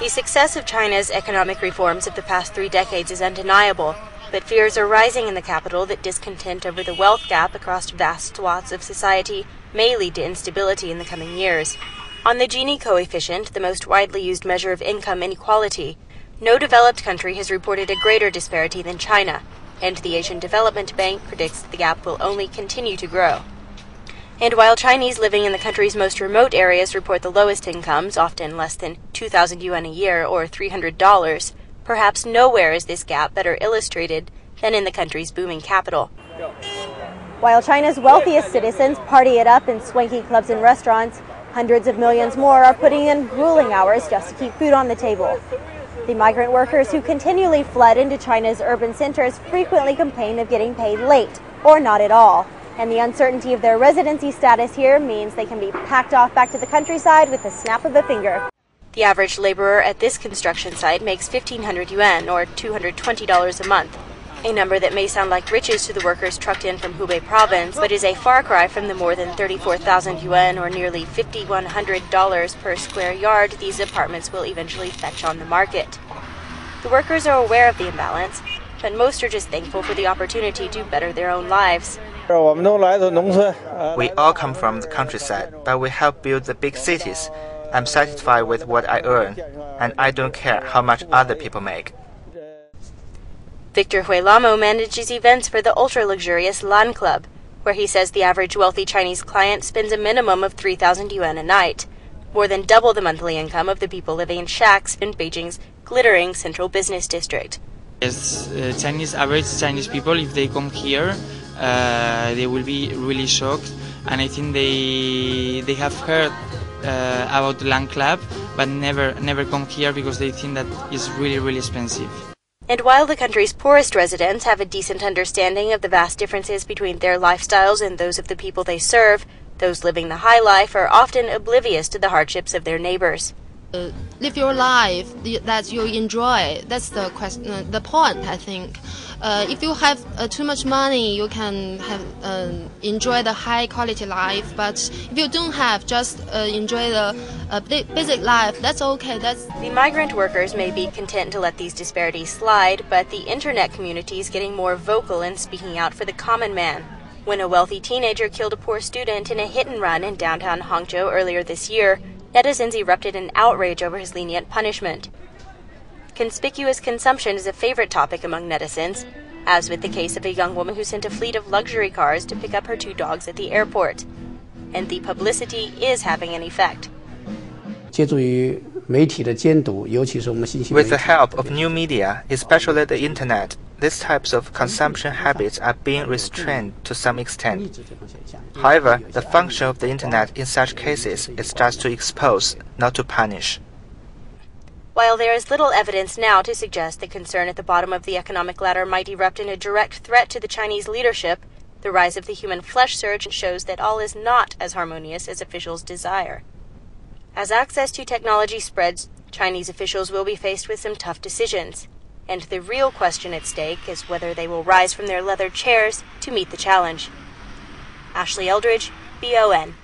The success of China's economic reforms of the past 3 decades is undeniable, but fears are rising in the capital that discontent over the wealth gap across vast swaths of society may lead to instability in the coming years. On the Gini coefficient, the most widely used measure of income inequality, no developed country has reported a greater disparity than China, and the Asian Development Bank predicts the gap will only continue to grow. And while Chinese living in the country's most remote areas report the lowest incomes, often less than 2,000 yuan a year or $300, perhaps nowhere is this gap better illustrated than in the country's booming capital. While China's wealthiest citizens party it up in swanky clubs and restaurants, hundreds of millions more are putting in grueling hours just to keep food on the table. The migrant workers who continually flood into China's urban centers frequently complain of getting paid late or not at all. And the uncertainty of their residency status here means they can be packed off back to the countryside with the snap of a finger. The average laborer at this construction site makes 1,500 yuan, or $220 a month, a number that may sound like riches to the workers trucked in from Hubei province, but is a far cry from the more than 34,000 yuan, or nearly $5,100 per square yard these apartments will eventually fetch on the market. The workers are aware of the imbalance, but most are just thankful for the opportunity to better their own lives. We all come from the countryside, but we help build the big cities. I'm satisfied with what I earn, and I don't care how much other people make. Victor Huilamo manages events for the ultra-luxurious Lan Club, where he says the average wealthy Chinese client spends a minimum of 3,000 yuan a night, more than double the monthly income of the people living in shacks in Beijing's glittering central business district. Yes, average Chinese people, if they come here, they will be really shocked, and I think they have heard about the Lan Club, but never come here because they think that it's really expensive. And while the country's poorest residents have a decent understanding of the vast differences between their lifestyles and those of the people they serve, those living the high life are often oblivious to the hardships of their neighbors. Live your life that you enjoy. That's the question, the point, I think. If you have too much money, you can enjoy the high quality life. But if you don't have, just enjoy the basic life. That's okay. The migrant workers may be content to let these disparities slide, but the internet community is getting more vocal in speaking out for the common man. When a wealthy teenager killed a poor student in a hit-and-run in downtown Hangzhou earlier this year, netizens erupted in outrage over his lenient punishment. Conspicuous consumption is a favorite topic among netizens, as with the case of a young woman who sent a fleet of luxury cars to pick up her 2 dogs at the airport. And the publicity is having an effect. With the help of new media, especially the internet, these types of consumption habits are being restrained to some extent. However, the function of the internet in such cases is just to expose, not to punish. While there is little evidence now to suggest the concern at the bottom of the economic ladder might erupt in a direct threat to the Chinese leadership, the rise of the human flesh surge shows that all is not as harmonious as officials desire. As access to technology spreads, Chinese officials will be faced with some tough decisions. And the real question at stake is whether they will rise from their leather chairs to meet the challenge. Ashley Eldridge, BON.